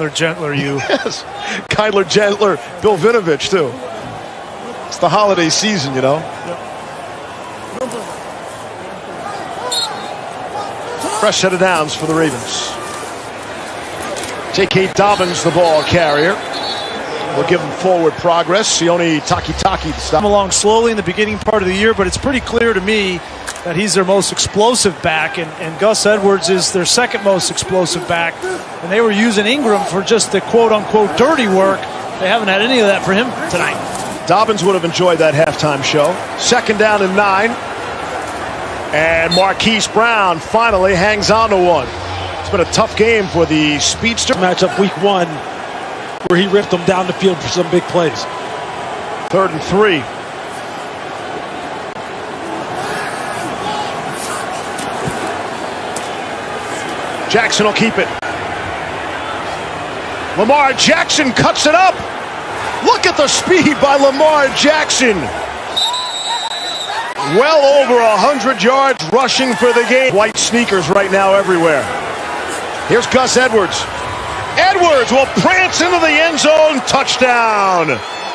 Gentler, you. Yes, Kyler Gentler, Bill Vinovich, too. It's the holiday season, you know. Fresh set of downs for the Ravens. J.K. Dobbins, the ball carrier. We'll give him forward progress. Sione Takitaki to stop. Along slowly in the beginning part of the year, but it's pretty clear to me that he's their most explosive back, and Gus Edwards is their second most explosive back. And they were using Ingram for just the quote-unquote dirty work. They haven't had any of that for him tonight. Dobbins would have enjoyed that halftime show. 2nd down and 9. And Marquise Brown finally hangs on to one. It's been a tough game for the speedster. Matchup week 1 where he ripped them down the field for some big plays. 3rd and 3. Jackson will keep it. Lamar Jackson cuts it up. Look at the speed by Lamar Jackson. Well over 100 yards rushing for the game. White sneakers right now everywhere. Here's Gus Edwards. Edwards will prance into the end zone. Touchdown.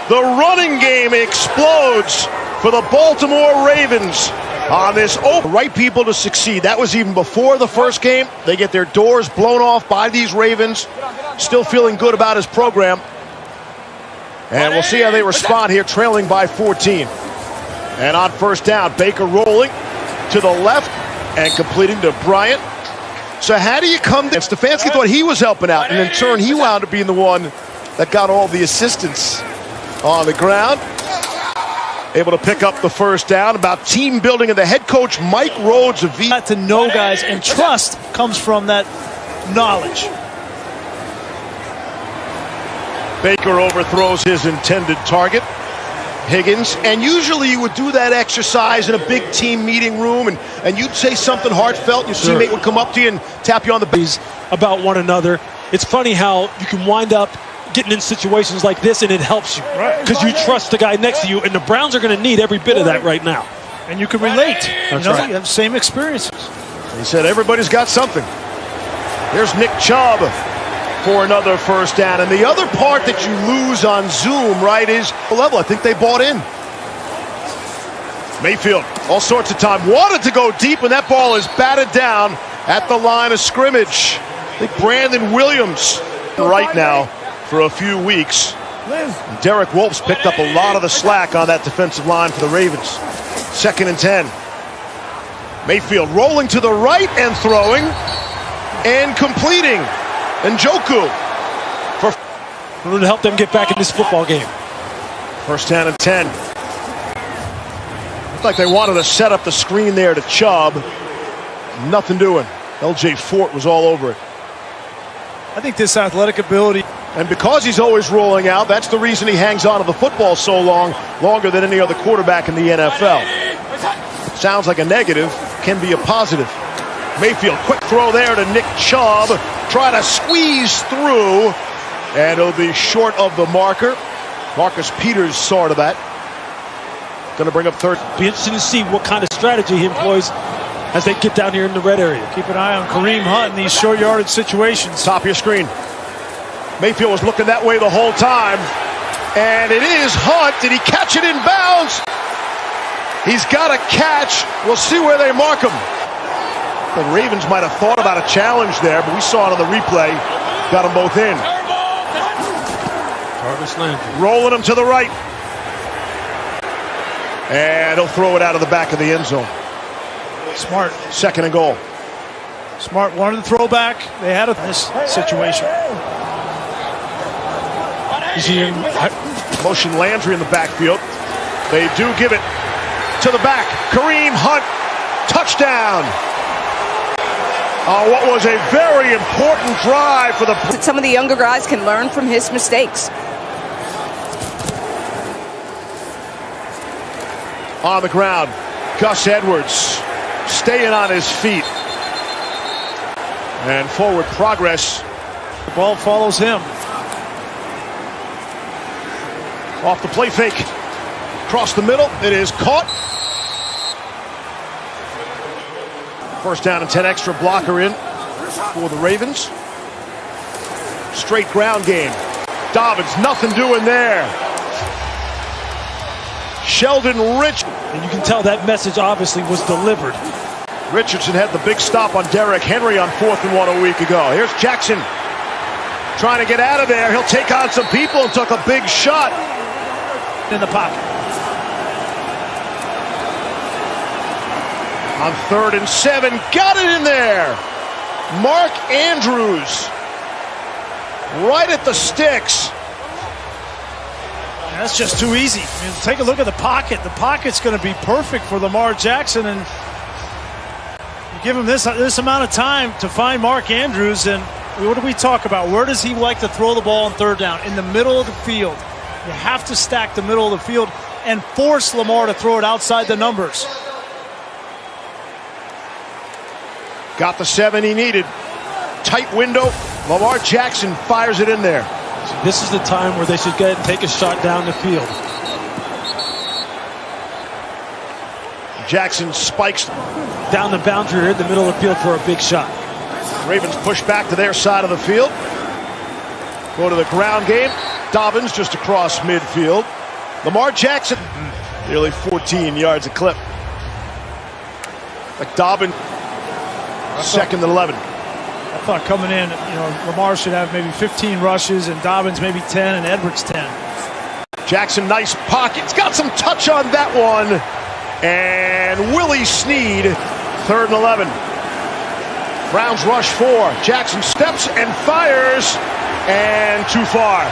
The running game explodes for the Baltimore Ravens on this open. Right people to succeed. That was even before the first game. They get their doors blown off by these Ravens. Still feeling good about his program. And we'll see how they respond here, trailing by 14. And on 1st down, Baker rolling to the left and completing to Bryant. So how do you come to... Stefanski thought he was helping out, and in turn he wound up being the one that got all the assistance on the ground. Able to pick up the 1st down. About team building and the head coach, Mike Rhodes of V. To know guys, and trust comes from that knowledge. Baker overthrows his intended target, Higgins, and usually you would do that exercise in a big team meeting room, and you'd say something heartfelt. Your teammate would come up to you and tap you on the back. About one another. It's funny how you can wind up getting in situations like this and it helps you because you trust the guy next to you, and the Browns are going to need every bit of that right now. And you can relate. That's right. right. You have the same experiences. He said everybody's got something. Here's Nick Chubb for another 1st down. And the other part that you lose on Zoom, right, is the level. I think they bought in. Mayfield, all sorts of time, wanted to go deep, and that ball is batted down at the line of scrimmage. I think Brandon Williams right now for a few weeks. And Derek Wolf's picked up a lot of the slack on that defensive line for the Ravens. 2nd and 10. Mayfield rolling to the right and throwing and completing. Njoku to help them get back in this football game. 1st down and 10. Looked like they wanted to set up the screen there to Chubb. Nothing doing. LJ Fort was all over it. I think this athletic ability. And because he's always rolling out, that's the reason he hangs on to the football so long, longer than any other quarterback in the NFL. Sounds like a negative, can be a positive. Mayfield, quick throw there to Nick Chubb. Try to squeeze through, and it'll be short of the marker. Marcus Peters saw to that. Going to bring up 3rd. Be interesting to see what kind of strategy he employs as they get down here in the red area. Keep an eye on Kareem Hunt in these short yardage situations. Top of your screen. Mayfield was looking that way the whole time. And it is Hunt. Did he catch it in bounds? He's got a catch. We'll see where they mark him. The Ravens might have thought about a challenge there, but we saw it on the replay. Got them both in. Jarvis Landry. Rolling him to the right. And he'll throw it out of the back of the end zone. Smart. 2nd and goal. Smart wanted to throw back. They had this situation. Motion Landry in the backfield. They do give it to the back. Kareem Hunt. Touchdown. What was a very important drive for the... Some of the younger guys can learn from his mistakes. On the ground, Gus Edwards staying on his feet. And forward progress. The ball follows him. Off the play fake. Across the middle, it is caught. 1st down and 10, extra blocker in for the Ravens. straight ground game. Dobbins, nothing doing there. Sheldon Rich. And you can tell that message obviously was delivered. Richardson had the big stop on Derrick Henry on 4th and 1 a week ago. Here's Jackson trying to get out of there. He'll take on some people and took a big shot in the pocket. On 3rd and 7, got it in there. Mark Andrews right at the sticks. That's just too easy. I mean, take a look at the pocket. The pocket's going to be perfect for Lamar Jackson, and you give him this amount of time to find Mark Andrews, and what do we talk about? Where does he like to throw the ball on 3rd down? In the middle of the field. You have to stack the middle of the field and force Lamar to throw it outside the numbers. Got the 7 he needed. Tight window. Lamar Jackson fires it in there. So this is the time where they should get and take a shot down the field. Jackson spikes down the boundary here in the middle of the field for a big shot. Ravens push back to their side of the field. Go to the ground game. Dobbins just across midfield. Lamar Jackson, nearly 14 yards a clip. Like Dobbins, 2nd and 11. I thought coming in, Lamar should have maybe 15 rushes and Dobbins maybe 10 and Edwards 10. Jackson, nice pockets, got some touch on that one. And Willie Snead, 3rd and 11. Browns rush 4. Jackson steps and fires, and too far.